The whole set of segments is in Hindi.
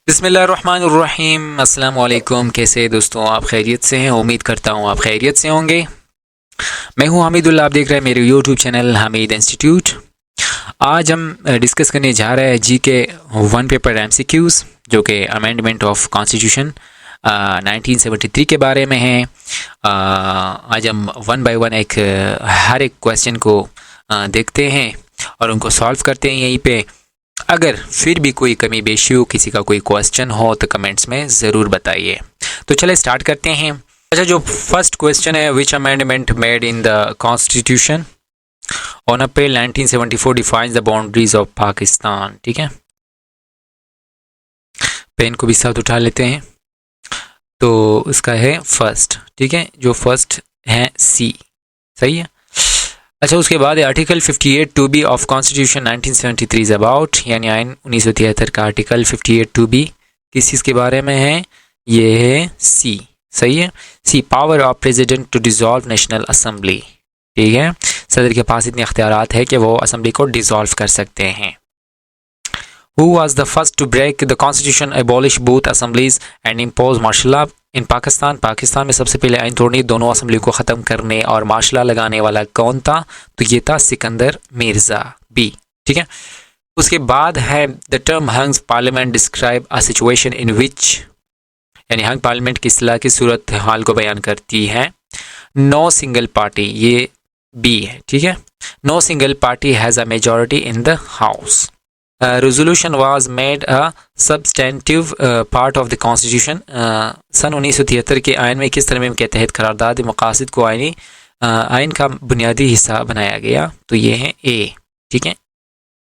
बिस्मिल्लाहिर्रहमानिर्रहीम। अस्सलाम वालेकुम। कैसे दोस्तों, आप खैरियत से हैं? उम्मीद करता हूँ आप खैरियत से होंगे। मैं हूँ हामिदुल्लाह, आप देख रहे हैं मेरे यूट्यूब चैनल हामिद इंस्टीट्यूट। आज हम डिस्कस करने जा रहे हैं जी के वन पेपर एमसीक्यूज़ जो कि अमेंडमेंट ऑफ कॉन्स्टिट्यूशन 1973 के बारे में है। आज हम वन बाय वन हर एक क्वेश्चन को देखते हैं और उनको सॉल्व करते हैं यहीं पे। अगर फिर भी कोई कमी बेशी हो, किसी का कोई क्वेश्चन हो तो कमेंट्स में ज़रूर बताइए। तो चले स्टार्ट करते हैं। अच्छा, जो फर्स्ट क्वेश्चन है, which amendment made in the constitution on April 1974 defines the boundaries of Pakistan. ठीक है, पेन को भी साथ उठा लेते हैं। तो उसका है फर्स्ट, ठीक है, जो फर्स्ट है सी, सही है। अच्छा, उसके बाद article 58 two B of constitution 1973 is about, यानी आइन 1973 का आर्टिकल 58 टू बी किस चीज़ के बारे में है? ये है सी, सही है। C, power of president to dissolve national assembly. ठीक है, सदर के पास इतने अख्तियारात है कि वो असेंबली को डिसॉल्व कर सकते हैं। Who was the first to break the constitution, abolish both assemblies and impose martial law in Pakistan? Pakistan में सबसे पहले आइन तोड़नी, दोनों असेंबली को ख़त्म करने और मार्शल लॉ लगाने वाला कौन था? तो ये था सिकंदर मिर्ज़ा, बी। ठीक है, उसके बाद है the term hungs parliament describe a situation in which, यानी हंग पार्लियामेंट की इस्लाह की सूरत हाल को बयान करती है। नो सिंगल पार्टी, ये बी है। ठीक है, no single party has a majority in the house. Resolution was made a substantive part of the constitution. सन 1973 के आइन में किस तरमीम के तहत करारदाद मकासद को आइन का बुनियादी हिस्सा बनाया गया? तो ये है ए। ठीक है,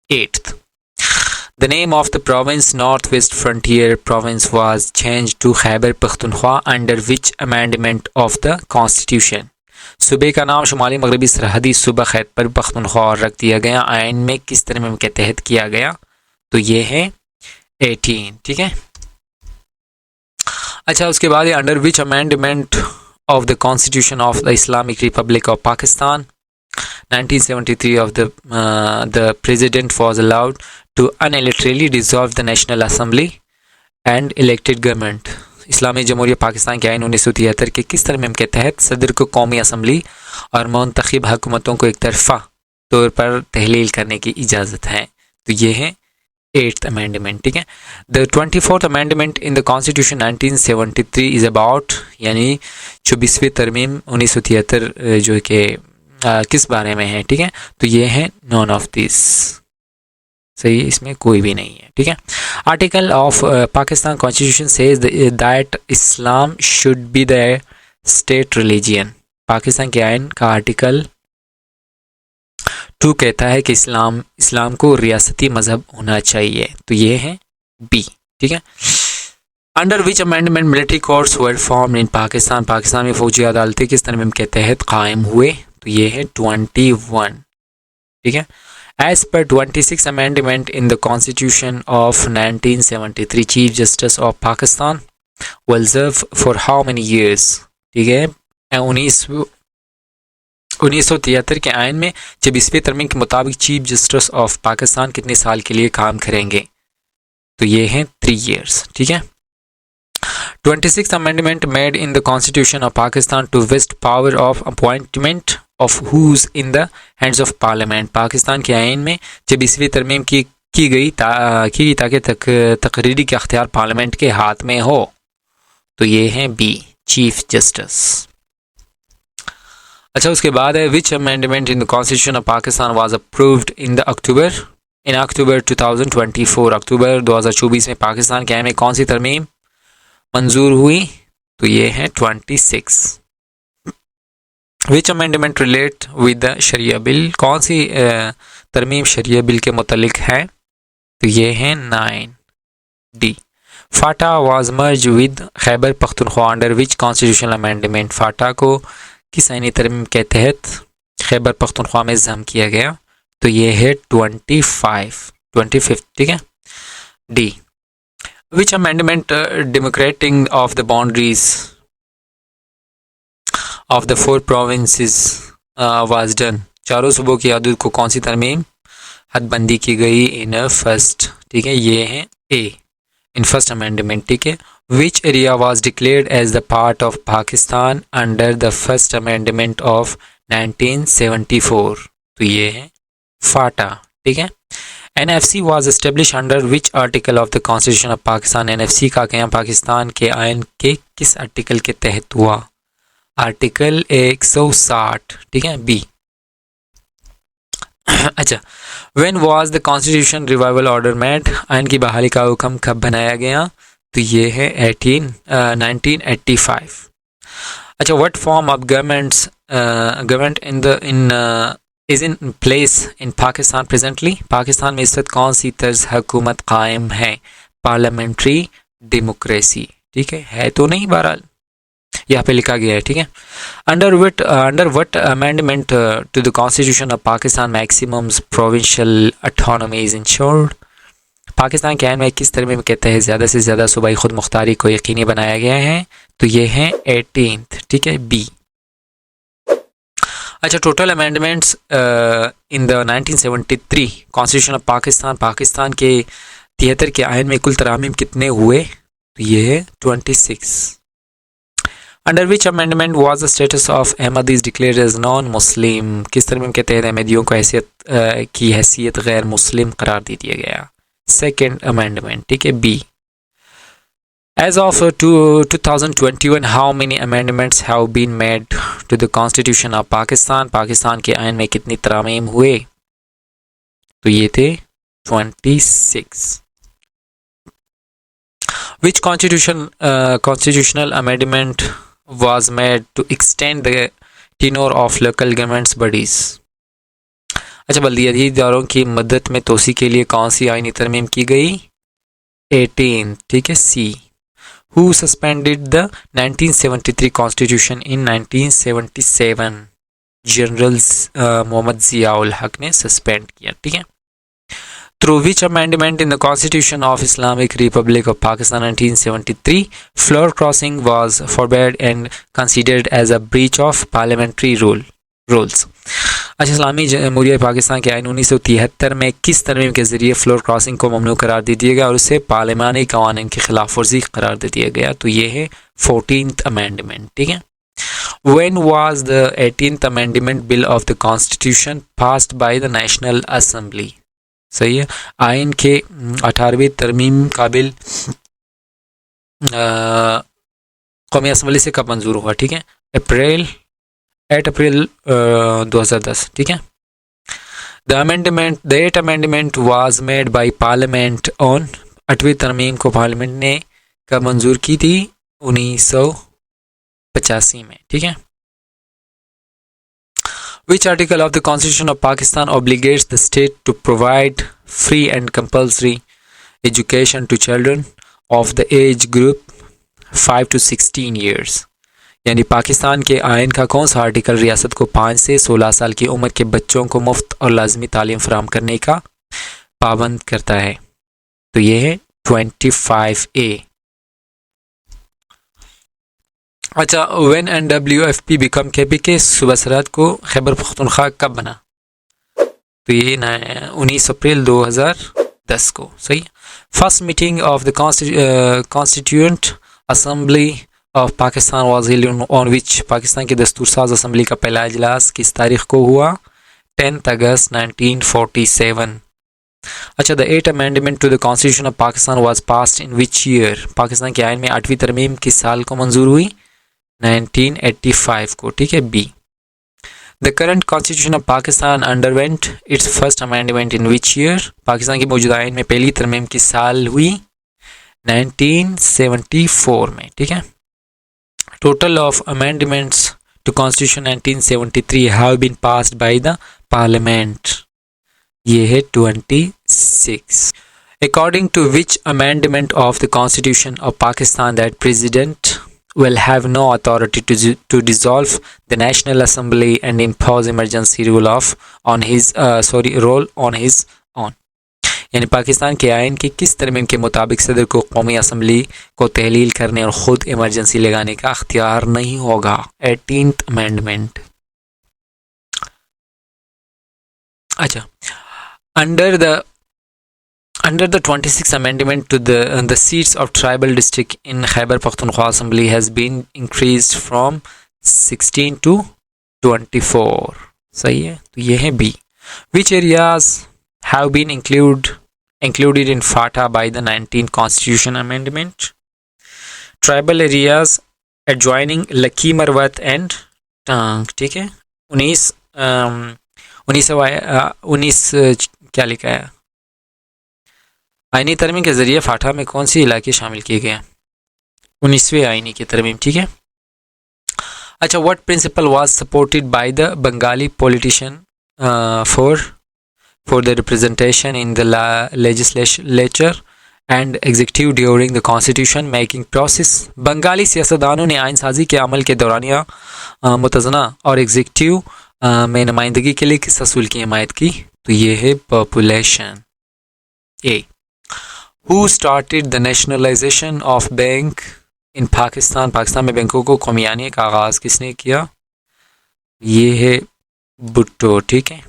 eighth, the name of the province North West Frontier Province was change to Khyber Pakhtunkhwa under which amendment of the constitution. सूबे का नाम शुमाली मगरबी सरहदी सूबा खैबर पख्तूनख्वा रख दिया गया, आइन में किस तरमीम के तहत किया गया? तो ये है 18। ठीक है, अच्छा, उसके बाद under which amendment of the constitution of the Islamic republic of Pakistan 1973 of the president was allowed to unilaterally dissolve the national assembly and elected government. इस्लामी जमहूरिया पाकिस्तान के आइन 1973 के किस तरमीम के तहत सदर को कौमी असम्बली और मुंतखब हुकूमतों को एक तरफा तौर पर तहलील करने की इजाज़त है? तो ये है 8th अमेंडमेंट। ठीक है, the 24th amendment in the constitution 1973 is about, यानी 24वीं तरमीम 1973 जो कि किस बारे में है? ठीक है, तो ये है नॉन ऑफ दिस, सही, इसमें कोई भी नहीं है। ठीक है, article of Pakistan constitution says that Islam should be the state religion. Pakistan के आइन का आर्टिकल 2 कहता है कि इस्लाम को रियासती मजहब होना चाहिए। तो ये है बी। ठीक है, under which amendment military courts were form in Pakistan. Pakistan में फौजी अदालतें किस तरमीम के तहत कायम हुए? तो ये है 21। ठीक है, As per 26th Amendment in the Constitution of 1973, Chief Justice of Pakistan will serve for how many years? ठीक है, 1973 के आयन में 26वीं तरमीम के मुताबिक चीफ जस्टिस ऑफ पाकिस्तान कितने साल के लिए काम करेंगे? तो ये हैं 3 years। ठीक है, 26th Amendment made in the Constitution of Pakistan to vest power of appointment of who's in the hands of Parliament। Pakistan के आइन में 26वीं तरमीम की गई ताकि तकरीरी के अख्तियार पार्लियामेंट के हाथ में हो। तो ये है बी, चीफ जस्टिस। अच्छा, उसके बाद है which amendment in the constitution of Pakistan was approved in October 2024। अक्टूबर 2024 में पाकिस्तान के आइन में कौन सी तरमीम मंजूर हुई? तो ये है 26। Which amendment relate with the Sharia bill. कौन सी तरमीम शरिया बिल के मुतल्लिक है? तो ये है 9 D. FATA was merge with Khyber Pakhtunkhwa under which constitutional amendment. FATA को किस आईनी तरमीम के तहत खैबर पख्तूनख्वा में जम किया गया? तो ये है 25। ठीक है, D. Which amendment demarcating of the boundaries of the 4 provinces was done. चारों सूबों की हदूद को कौन सी तरमीम हदबंदी की गई? In first. ठीक है, ये है ए, इन फर्स्ट अमेंडमेंट, ठीक है। Which area was declared as the part of Pakistan under the first amendment of 1974? तो ये है फाटा, ठीक है। NFC was established under which article of the Constitution of Pakistan? NFC का क्या पाकिस्तान के आयन के किस आर्टिकल के तहत हुआ? आर्टिकल 160, ठीक है, बी। अच्छा, when was the Constitution Revival Order made? Ion की बहाली का हुक्म कब बनाया गया? तो ये है 1985। अच्छा, what form of government is in place in Pakistan presently? Pakistan में इस वक्त कौन सी तर्ज हुकूमत कायम है? पार्लियामेंट्री डेमोक्रेसी, ठीक है तो नहीं, बहरहाल यहाँ पे लिखा गया है, ठीक है। Under what amendment to the constitution of Pakistan maximums provincial autonomy is ensured? Pakistan के आइन में किस तरमीम के तहत ज़्यादा से ज़्यादा सूबाई खुद मुख्तारी को यकीनी बनाया गया है? तो ये है 18th, ठीक है, बी। अच्छा, total amendments in the 1973 constitution of Pakistan, Pakistan के 73 के आयन में कुल तरामीम कितने हुए? तो ये है 26। Under which amendment was the status of Ahmadis declared as non Muslim? किस तरमीम के तहत अहमदियों को की हैसियत गैर मुस्लिम करार दे दिया गया? सेकेंड अमेंडमेंट, ठीक है, B. As of 2021, how many amendments have been made to the Constitution of Pakistan? Pakistan के आयन में कितनी तरामीम हुए? तो ये थे 26। Which constitutional amendment was made to extend the tenure of local governments bodies? अच्छा, बल्दियाती इदारों की मदद में तोसी के लिए कौन सी आईनी तरमीम की गई? 18, ठीक है, C. Who suspended the 1973 Constitution in 1977? General Mohammad Ziaul Haq ने सस्पेंड किया, ठीक है। Through which amendment in the Constitution of Islamic Republic of Pakistan 1973 floor crossing was forbade and considered as a breach of parliamentary rules? अच्छा, इस्लामी जमहूरिया पाकिस्तान के आइन 1973 में किस तरमीम के ज़रिए फ्लोर क्रॉसिंग को ममनू करार दे दिया गया और उसे पार्लिमानी कवानीन की खिलाफ वर्जी करार दे दिया गया? तो ये है 14th अमेंडमेंट, ठीक है। When was the 18th amendment bill of the Constitution passed by the National Assembly? सही है, आइन के 18वीं तरमीम का बिल कौमी असम्बली से कब मंजूर हुआ? ठीक है, 8 अप्रैल 2010, ठीक है। The 8th amendment was made by Parliament on 8वीं तरमीम को पार्लियामेंट ने कब मंजूर की थी? 1985 में, ठीक है। Which article of the Constitution of Pakistan obligates the state to provide free and compulsory education to children of the age group 5 to 16 years? यानी पाकिस्तान के आयन का कौन सा आर्टिकल रियासत को 5 से 16 साल की उम्र के बच्चों को मुफ्त और लाजमी तालीम फराहम करने का पाबंद करता है? तो ये है 25A। अच्छा, व्हेन NWFP बिकम KPK, सूबा सरहद को खैबर पख्तूनख्वा कब बना? तो ये 19 अप्रैल 2010 को, सही। First meeting of the constituent assembly of Pakistan was held on which? Pakistan की दस्तूर साज असम्बली का पहला इजलास किस तारीख को हुआ? 10 अगस्त 1947। अच्छा, the 8th amendment to the constitution of Pakistan was passed in which year? Pakistan के आइन में 8वीं तरमीम किस साल को मंजूर हुई? 1985 को, ठीक है, B. The current constitution of Pakistan underwent its first amendment in which year? Pakistan की मौजूदा आइन में पहली तरमीम किस साल हुई? 1974 में, ठीक है। Total of amendments to Constitution 1973 have been passed by the Parliament. ये है 26. According to which amendment of the Constitution of Pakistan that President will have no authority to dissolve the National Assembly and impose emergency rule on his own? यानी पाकिस्तान के आइन के किस तरमीम के मुताबिक सदर को कौमी असम्बली को तहलील करने और ख़ुद इमरजेंसी लगाने का अख्तियार नहीं होगा? 18th amendment. अच्छा, Under the 26th amendment to the seats of tribal district in Khyber Pakhtunkhwa Assembly has been increased from 16 to 24. सही है, तो ये है B. Which areas have been included in FATA by the 19th Constitution Amendment? Tribal areas adjoining Laki Marwat and Tang. ठीक है, 19 क्या लिखा है, आईनी तरमीम के जरिए फाटा में कौन सी इलाके शामिल किए गए हैं? 19वें आईनी की तरमीम. ठीक है. अच्छा, what principle was supported by the Bengali politician for the representation in the legislature and executive during the constitution making process? Bengali सियासतदानों ने आइन साजी के अमल के दौरानिया मुतज़ना और एग्जीक्यूटिव में नुमाइंदगी के लिए किस असूल की हिमायत की? तो ये है population. A. Who started the nationalization of bank in Pakistan? Pakistan में बैंकों को कौमियानी का आगाज़ किसने किया? ये है भुट्टो. ठीक है.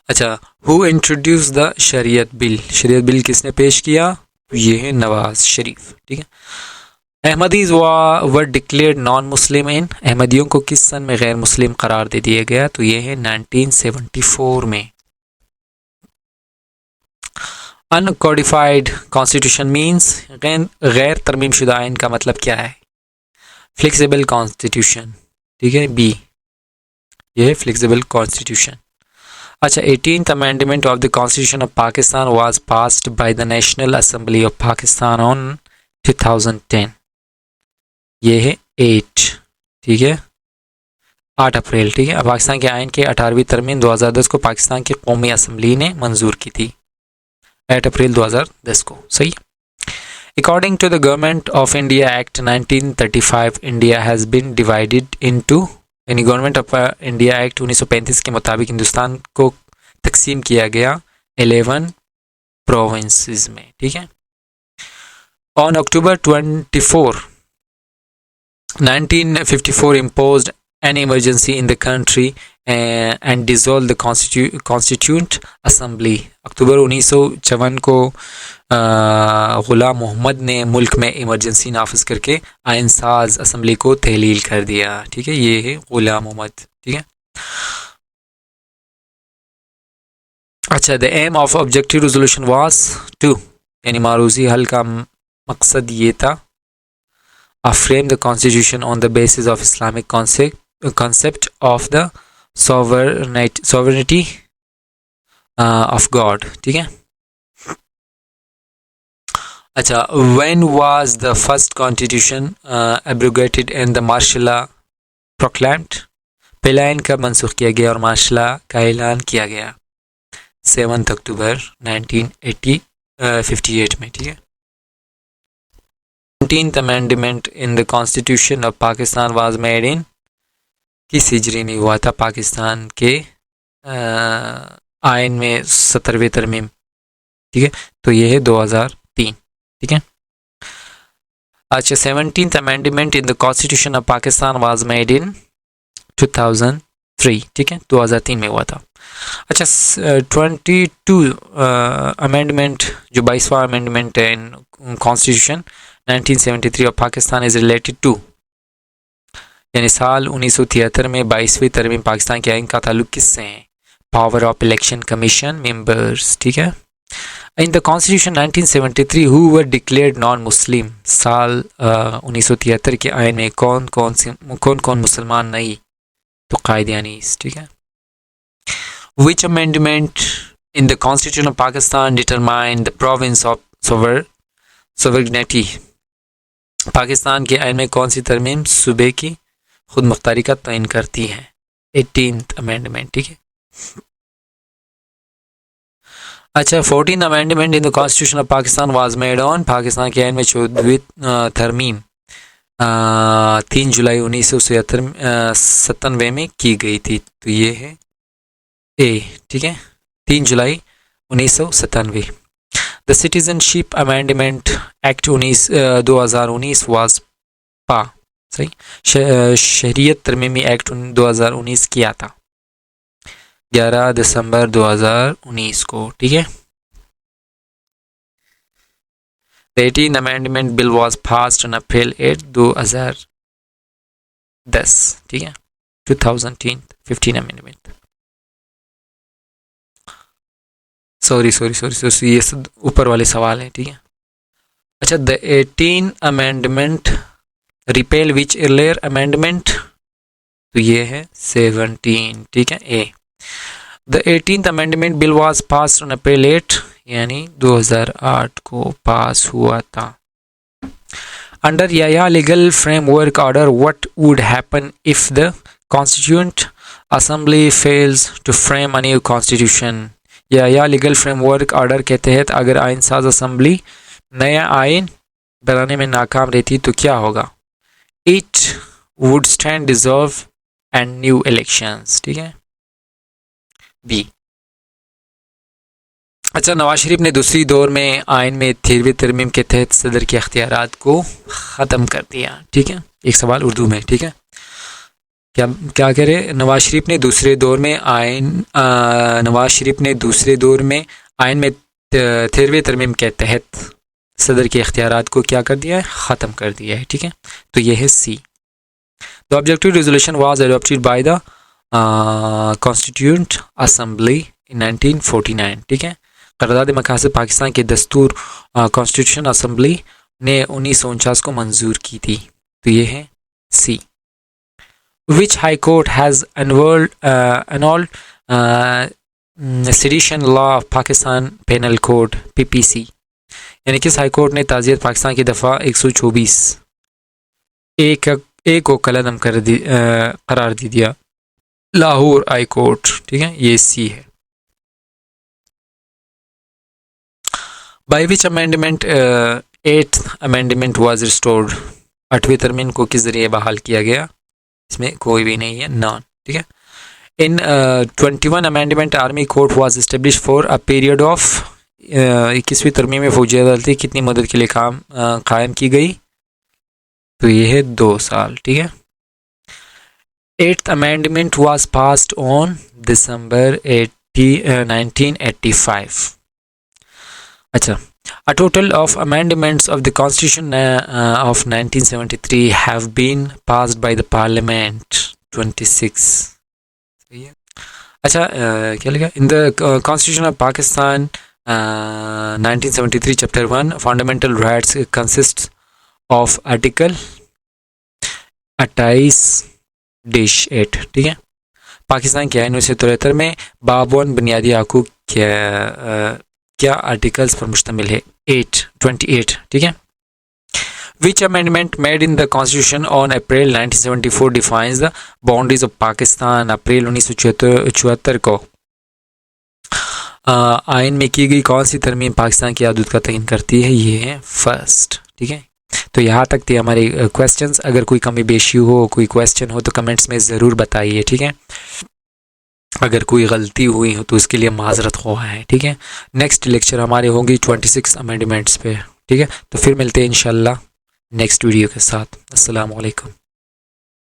अच्छा, who introduced the शरीयत बिल? शरीयत बिल किसने पेश किया? ये है नवाज शरीफ. ठीक है. अहमदीज वर डिक्लेयर्ड नॉन मुस्लिम इन? अहमदियों को किस सन में गैर मुस्लिम करार दे दिया गया? तो ये है 1974 में. Uncodified constitution means? गैर तरमीम शुदा आइन का मतलब क्या है? Flexible constitution. ठीक है, बी. यह है फ्लेक्सिबल कॉन्स्टिट्यूशन. अच्छा, 18th amendment of the constitution of Pakistan was passed by the national assembly of Pakistan on 2010. ये है 8. ठीक है, 8 अप्रैल. ठीक है. पाकिस्तान के आइन के 18वीं तरमीम 2010 को पाकिस्तान की कौमी असम्बली ने मंजूर की थी 8 अप्रैल 2010 को. सही. According to the Government of India Act 1935 India has been divided into, यानी गवर्नमेंट ऑफ इंडिया एक्ट 1935 के मुताबिक हिंदुस्तान को तकसीम किया गया 11 प्रोविंसेस में. ठीक है. On October 24, 1954 imposed an emergency in the country and dissolved the Constituent Assembly. अक्टूबर 1954 को गुलाम मोहम्मद ने मुल्क में इमरजेंसी नाफिज करके आइन साज असम्बली को तहलील कर दिया. ठीक है, ये है गुलाम मोहम्मद. ठीक है. अच्छा, the aim of Objective resolution was to, यानी मारूजी हल का मकसद ये था, frame the constitution on the basis of Islamic concept of the sovereignty of God. ठीक है. अच्छा, when was the first constitution abrogated and the martial law proclaimed? पहला आइन कब मनसूख किया गया और मार्शल लॉ का ऐलान किया गया? 7 अक्टूबर 1958 में. ठीक है. 19th amendment in the constitution of Pakistan was made in, किस हिजरी में हुआ था पाकिस्तान के आइन में 17वीं तरमीम? ठीक है, तो ये है 2003. ठीक है. अच्छा, 17th amendment in the constitution of Pakistan was made in 2003. ठीक है, 2003 में हुआ था. अच्छा, 22 अमेंडमेंट, जो 22वां अमेंडमेंट है in constitution 1973 of Pakistan is related to, यानी साल 1973 में 22वीं तरमीम पाकिस्तान के आइन का ताल्लुक किससे है? Power of election commission members. ठीक है. इन the constitution 1973 who were declared non Muslim? साल 1973 के आइन में कौन कौन मुसलमान नहीं? तो कायदियानीस. ठीक है. Which amendment in the Constitution of Pakistan determined the province of sovereignty? Pakistan के आइन में कौन सी तरमीम सूबे की खुद मुख्तारी का तयन करती है? 18th amendment. ठीक है. अच्छा, 14th amendment in the constitution of Pakistan was made on, Pakistan के आइन में 14वीं तरमीम 3 जुलाई 1997 में की गई थी. तो ये है ए. ठीक है, 3 जुलाई 1997. The citizenship amendment act 2019 was पा. सही. शहरियत तरमीमी एक्ट 2019 किया था. 11 दिसंबर 2019 को, ठीक है। The 18th Amendment Bill was passed on April 8, 2010, ठीक है। 2015 Amendment, सॉरी, ये सब ऊपर वाले सवाल हैं, ठीक है। अच्छा, the 18 amendment repeal which earlier amendment, तो ये है 17, ठीक है, A. The 18th amendment bill was passed on April 8, यानी 2008 को पास हुआ था। अंडर या legal framework order what would happen if the constituent assembly fails to frame a new constitution. या लीगल फ्रेमवर्क ऑर्डर के तहत अगर आइन साज असेंबली नया आइन बनाने में नाकाम रहती तो क्या होगा? It would stand dissolve and new elections, ठीक है, बी। अच्छा, नवाज शरीफ ने दूसरी दौर में आइन में 13वीं तरमीम के तहत सदर के अख्तियारात को ख़त्म कर दिया, ठीक है। एक सवाल उर्दू में, ठीक है, क्या कह रहे? नवाज शरीफ ने दूसरे दौर में आइन में 13वीं तरमीम के तहत सदर के इख्तियारात को क्या कर दिया है? ख़त्म कर दिया है, ठीक है। तो ये है C. The objective resolution was adopted by the constituent assembly in 1949, ठीक है। करारदाद मकासद पाकिस्तान के दस्तूर कॉन्स्टिट्यूशन असेंबली ने 1949 को मंजूर की थी, तो ये है C. Which high court has annulled sedition law of Pakistan penal code PPC, यानी किस हाई कोर्ट ने ताज़ियत पाकिस्तान की दफ़ा 124 एक को कलअदम करार दे दिया? लाहौर हाई कोर्ट, ठीक है, ये सी है। By which amendment 8th amendment was restored, 8वीं तरमीम को किस जरिए बहाल किया गया? इसमें कोई भी नहीं है, नॉन, ठीक है। इन 21 amendment army court was establish for a period of, 21वीं तरमीम में फौजी अदालती कितनी मदद के लिए कायम की गई? तो ये है 2 साल, ठीक है। 8th amendment was passed on December 1985। अच्छा, a total of amendments of the Constitution of 1973 have been passed by the Parliament 26. अच्छा, क्या लिखा? In the Constitution of Pakistan 1973 Chapter 1 Fundamental Rights consists of Article 28-8, ठीक है। पाकिस्तान के आइन 1973 में 52 बुनियादी हकूक़ क्या आर्टिकल्स पर मुश्तमिल है? 28, ठीक है। Which amendment made in the Constitution on April 1974 defines the boundaries of Pakistan? अप्रैल 1974 को आइन में की गई कौन सी तरमीम पाकिस्तान की हदूद का तयन करती है? ये है फर्स्ट, ठीक है। तो यहाँ तक थे हमारे क्वेश्चंस। अगर कोई कमी बेशी हो, कोई क्वेश्चन हो तो कमेंट्स में ज़रूर बताइए, ठीक है। अगर कोई गलती हुई हो तो उसके लिए माजरत ख्वाह है, ठीक है। नेक्स्ट लेक्चर हमारे होंगी 26 अमेंडमेंट्स पे, ठीक है। तो फिर मिलते हैं इंशाल्लाह नेक्स्ट वीडियो के साथ। अस्सलाम वालेकुम।